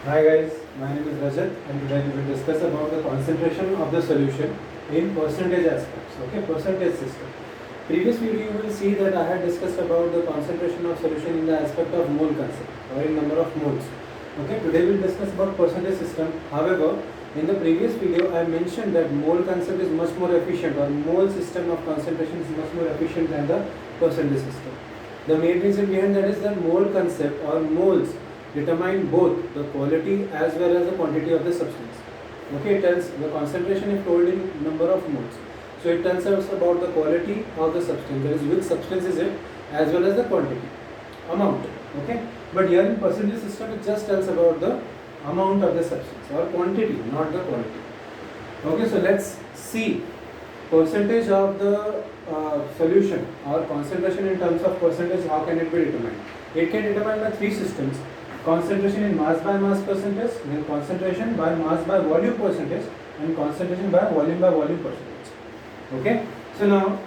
Hi guys, my name is Rajat and today we will discuss about the concentration of the solution in percentage aspects. Okay, percentage system. Previous video you will see that I had discussed about the concentration of solution in the aspect of mole concept or in number of moles. Okay, today we will discuss about percentage system. However, in the previous video I mentioned that mole concept is much more efficient, or mole system of concentration is much more efficient than the percentage system. The main reason behind that is that mole concept or moles determine both the quality as well as the quantity of the substance. Okay, it tells the concentration is told in number of moles. So it tells us about the quality of the substance, that is which substance is it, as well as the quantity, amount. Okay, but here in percentage system it just tells about the amount of the substance or quantity, not the quality. Okay, so let's see percentage of the solution or concentration in terms of percentage. How can it be determined? It can determine by three systems: concentration in mass by mass percentage, then concentration by mass by volume percentage, and concentration by volume percentage. Okay, so now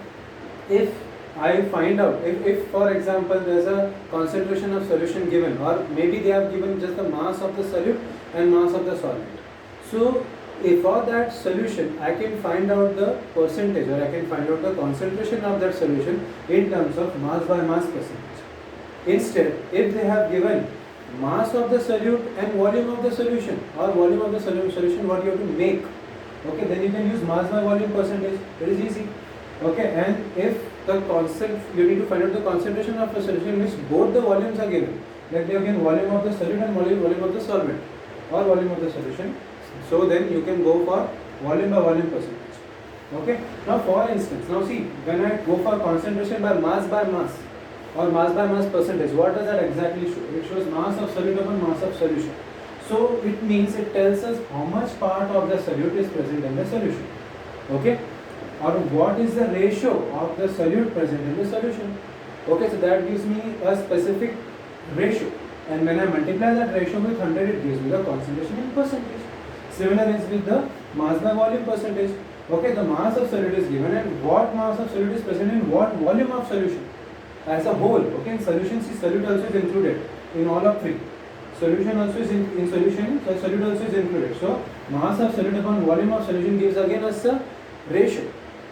if I find out, if for example there is a concentration of solution given, or maybe they have given just the mass of the solute and mass of the solvent. So if for that solution I can find out the percentage, or I can find out the concentration of that solution in terms of mass by mass percentage. Instead, if they have given mass of the solute and volume of the solution, or volume of the solution what you have to make, okay, then you can use mass by volume percentage. It is easy. Okay, and if the concept, you need to find out the concentration of the solution in which both the volumes are given, like they are given volume of the solute and volume of the solvent, or volume of the solution, so then you can go for volume by volume percentage. Okay, now for instance, now see, when I go for concentration by mass or mass by mass percentage, what does that exactly show? It shows mass of solute upon mass of solution. So it means, it tells us how much part of the solute is present in the solution. Okay, or what is the ratio of the solute present in the solution. Okay, so that gives me a specific ratio, and when I multiply that ratio with 100, it gives me the concentration in percentage. Similar is with the mass by volume percentage. Okay, the mass of solute is given and what mass of solute is present in what volume of solution as a whole. Okay, in solution, see, solute also is included in all of three. Solution also is in solution, so solute also is included. So mass of solute upon volume of solution gives again us a ratio,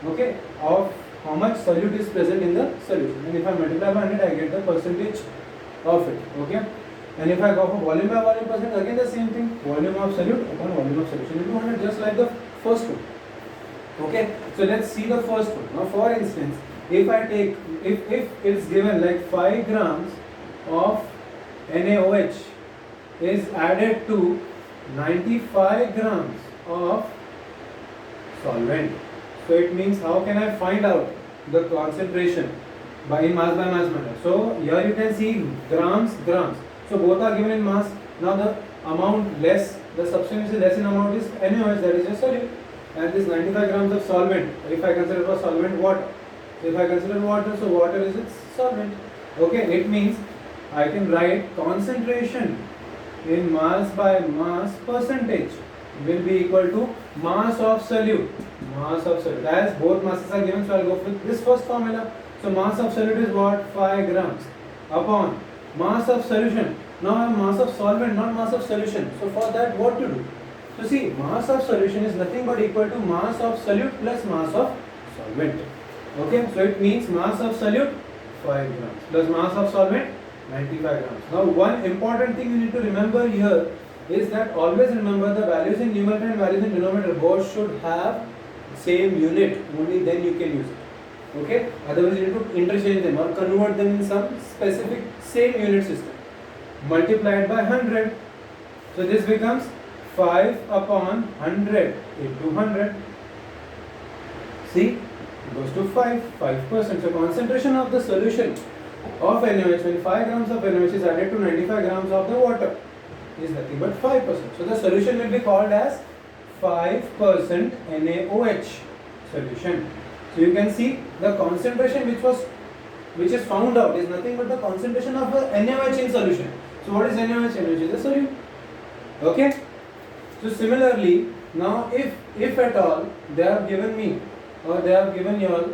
okay, of how much solute is present in the solution. And if I multiply by 100, I get the percentage of it. Okay, and if I go for volume by volume percentage, again the same thing, volume of solute upon volume of solution into 100, just like the first one. Okay, so let's see the first one. Now for instance, if I take, if it's given like 5 grams of NaOH is added to 95 grams of solvent, so it means, how can I find out the concentration by mass manner? So here you can see grams, so both are given in mass. Now the amount less, the substance is less in amount, is NaOH, that is a solute, and this 95 grams of solvent, if I consider it was solvent water, so if I consider water, so water is its solvent. Okay, it means I can write concentration in mass by mass percentage will be equal to mass of solute. As both masses are given, so I'll go with this first formula. So mass of solute is what? 5 grams upon mass of solution. Now I have mass of solvent, not mass of solution. So for that, what to do? So see, mass of solution is nothing but equal to mass of solute plus mass of solvent. Okay, so it means mass of solute 5 grams plus mass of solvent 95 grams. Now one important thing you need to remember here is that always remember the values in numerator and values in denominator both should have same unit, only then you can use it. Okay, otherwise you need to interchange them or convert them in some specific same unit system. Multiplied by 100, so this becomes 5 upon 100 into 100. See, it goes to 5%. So concentration of the solution of NaOH, when 5 grams of NaOH is added to 95 grams of the water, is nothing but 5%. So the solution will be called as 5% NaOH solution. So you can see the concentration which is found out is nothing but the concentration of the NaOH in solution. So what is NaOH? NaOH is a solute. Okay. So similarly, now if at all they have given me, or they have given you all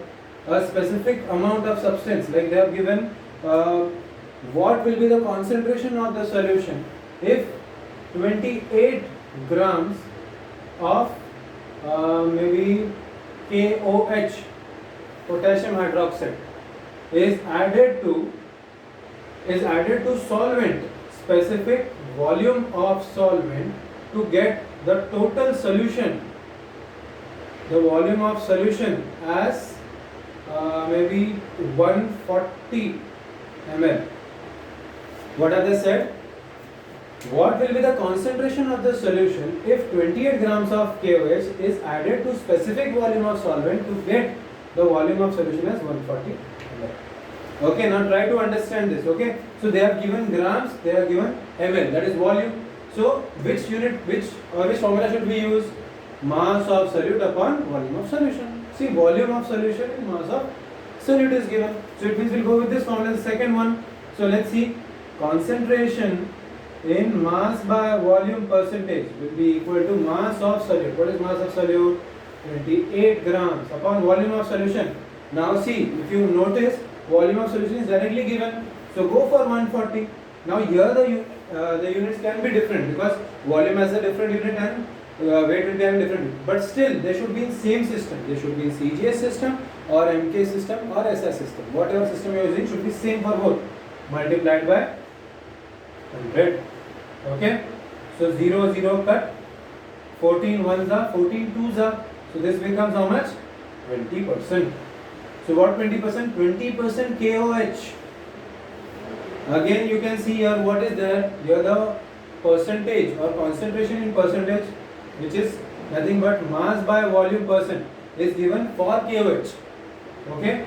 a specific amount of substance, like they have given what will be the concentration of the solution if 28 grams of maybe KOH, potassium hydroxide, is added to solvent, specific volume of solvent, to get the total solution, the volume of solution as maybe 140 ml. What are they said? What will be the concentration of the solution if 28 grams of KOH is added to specific volume of solvent to get the volume of solution as 140 ml? Okay, now try to understand this. Okay, so they have given grams, they have given ml, that is volume. So which formula should we use? Mass of solute upon volume of solution. See, volume of solution and mass of solute is given. So it means we'll go with this formula, the second one. So let's see, concentration in mass by volume percentage will be equal to mass of solute. What is mass of solute? 28 grams upon volume of solution. Now see, if you notice, volume of solution is directly given. So go for 140. Now here the units can be different because volume has a different unit and weight will be having different. But still they should be in same system. They should be in CGS system or MK system or SI system. Whatever system you are using should be same for both. Multiplied by 100. Okay, so 0 0 cut, 14 ones are, 14 twos are, so this becomes how much? 20%. So what 20%? 20% KOH. Again you can see here what is there. Here the percentage or concentration in percentage, which is nothing but mass by volume percent, is given for KOH. Okay.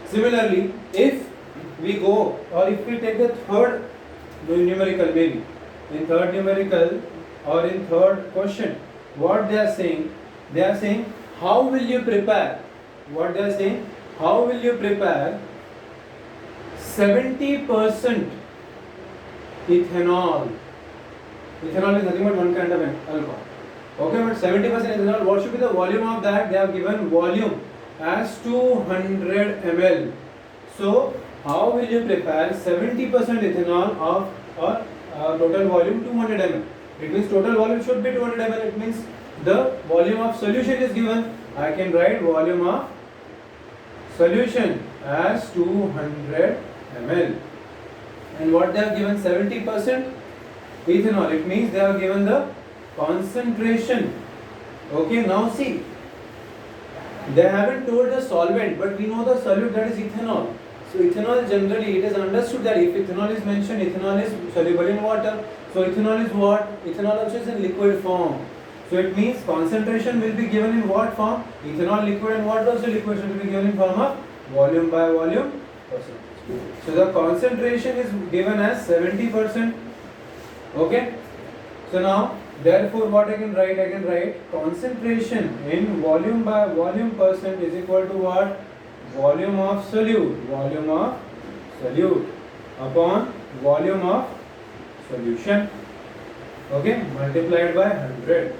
Similarly, if we go or if we take the third numerical, maybe in third numerical or in third question, what they are saying how will you prepare? What they are saying, how will you prepare 70% ethanol? Ethanol is nothing but one kind of alcohol. Okay, but 70% ethanol, what should be the volume of that? They have given volume as 200 ml. So how will you prepare 70% ethanol of or total volume 200 ml? It means total volume should be 200 ml. It means the volume of solution is given. I can write volume of solution as 200 ml. And what they have given, 70% ethanol. It means they have given the concentration. Okay, now see, they haven't told the solvent, but we know the solute, that is ethanol. So ethanol, generally it is understood that if ethanol is mentioned, ethanol is soluble in water. So ethanol is what? Ethanol also is in liquid form. So it means concentration will be given in what form? Ethanol liquid and water also liquid should be given in form of volume by volume percentage. So the concentration is given as 70%. Okay. So now therefore what I can write? I can write concentration in volume by volume percent is equal to what? Volume of solute. Volume of solute upon volume of solution. Okay, multiplied by 100.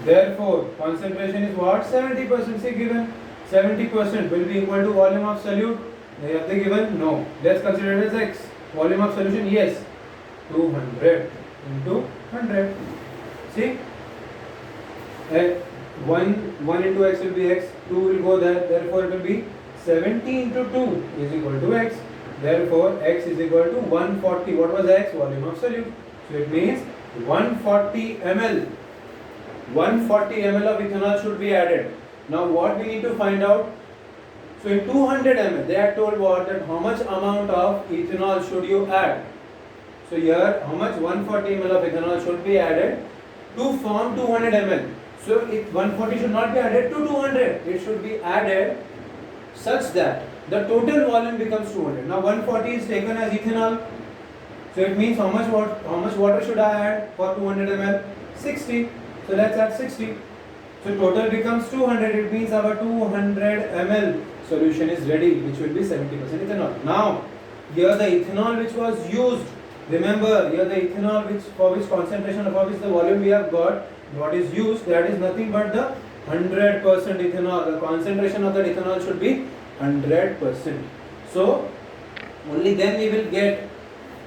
Therefore concentration is what? 70%. See, given 70% will be equal to volume of solute. Have they given? No. Let's consider it as X. Volume of solution, yes, 200 into 100. See, 1 into X will be X, 2 will go there, therefore it will be 70 into 2 is equal to X. Therefore X is equal to 140. What was X? Volume of solute. So it means 140 ml. 140 ml of ethanol should be added. Now what we need to find out? So in 200 ml, they are told what? That how much amount of ethanol should you add? So here, how much? 140 ml of ethanol should be added to form 200 ml. So if 140 should not be added to 200, it should be added such that the total volume becomes 200. Now 140 is taken as ethanol. So it means how much water should I add for 200 ml? 60. So let's add 60. So total becomes 200. It means our 200 ml solution is ready, which will be 70% ethanol. Now here the ethanol which was used, remember here the ethanol for which concentration, for which the volume we have got, what is used, that is nothing but the 100% ethanol. The concentration of the ethanol should be 100%. So only then we will get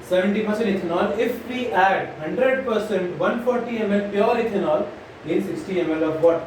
70% ethanol. If we add 100% 140 ml pure ethanol in 60 ml of water.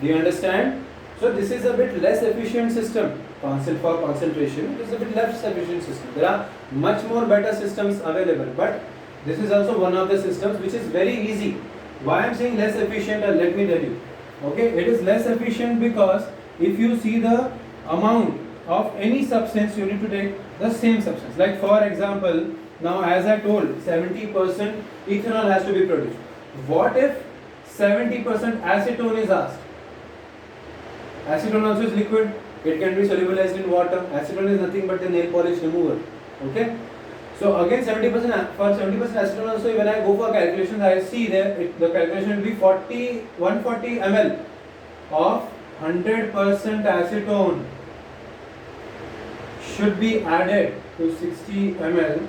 Do you understand? So this is a bit less efficient system. For concentration, it is a bit less efficient system. There are much more better systems available, but this is also one of the systems which is very easy. Why I am saying less efficient? Let me tell you. Okay, it is less efficient because if you see the amount of any substance, you need to take the same substance. Like for example, now as I told, 70% ethanol has to be produced. What if 70% acetone is asked? Acetone also is liquid. It can be solubilized in water. Acetone is nothing but the nail polish remover. Okay. So again 70% for 70% acetone also, when I go for calculations, I see there the calculation will be 140 ml of 100% acetone should be added to 60 ml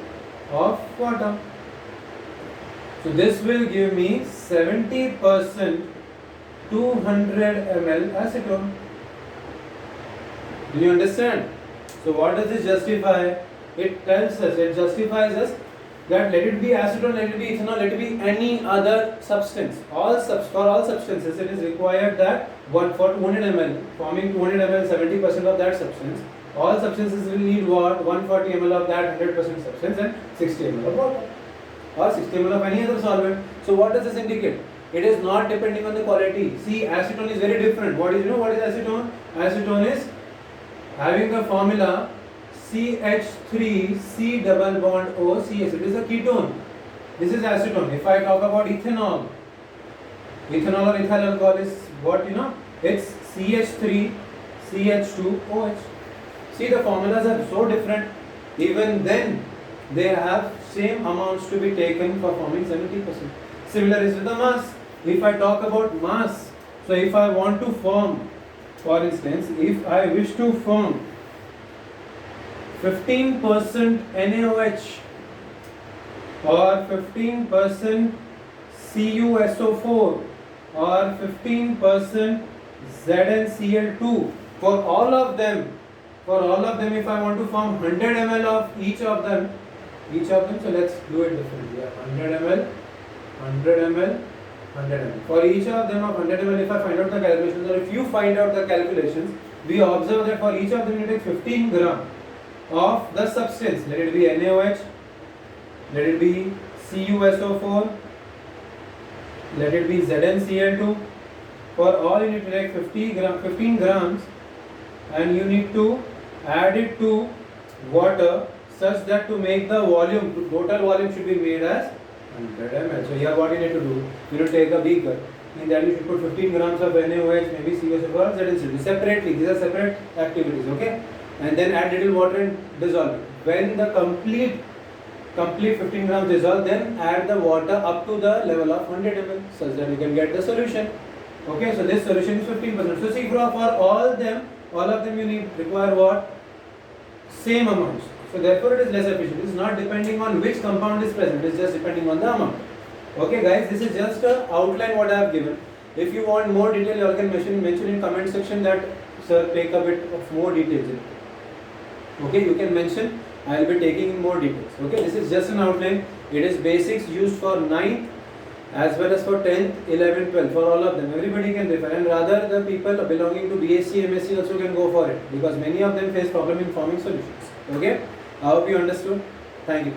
of water. So this will give me 70% 200 ml acetone. Do you understand? So what does this justify? It tells us, it justifies us that let it be acetone, let it be ethanol, let it be any other substance. For all substances, it is required that for 200 ml, forming 200 ml, 70% of that substance. All substances will need what? 140 ml of that 100% substance and 60 ml of water, or 60 ml of any other solvent. So what does this indicate? It is not depending on the quality. See, acetone is very different. What is acetone? Acetone is having the formula CH3 C double bond O CH. It is a ketone. This is acetone. If I talk about ethanol or ethyl alcohol is what it's CH3 CH2 OH. See, the formulas are so different. Even then, they have same amounts to be taken for forming 70%. Similar is with the mass. If I talk about mass, so if I want to form, for instance, if I wish to form 15% NaOH or 15% CuSO4 or 15% ZnCl2, for all of them, if I want to form 100 ml of each of them, so let's do it differently. 100 ml, 100 ml, 100 ml. For each of them of 100 ml, if I find out the calculations, or if you find out the calculations, we observe that for each of them you take 15 gram of the substance. Let it be NaOH, let it be CuSO4, let it be ZnCl2. For all you need to take 15 grams, and you need to add it to water such that to make the volume, total volume should be made as 100 ml. So here what you need to do, you need to take a beaker. In that you should put 15 grams of NaOH, maybe CuSO4 or ZnCl2 separately. These are separate activities, okay? And then add little water and dissolve it. When the complete 15 grams dissolve, then add the water up to the level of 100 ml such that you can get the solution. Okay, so this solution is 15%. So see, for all of them you require what? Same amounts. So therefore it is less efficient. It is not depending on which compound is present, it is just depending on the amount. Okay guys, this is just an outline what I have given. If you want more detail, you all can mention in comment section that sir, take a bit of more details in it. Okay, you can mention, I will be taking in more details. Okay, this is just an outline. It is basics used for 9th as well as for 10th, 11th, 12th, for all of them. Everybody can refer, and rather the people belonging to BSc, MSc also can go for it, because many of them face problem in forming solutions. Okay, I hope you understood. Thank you.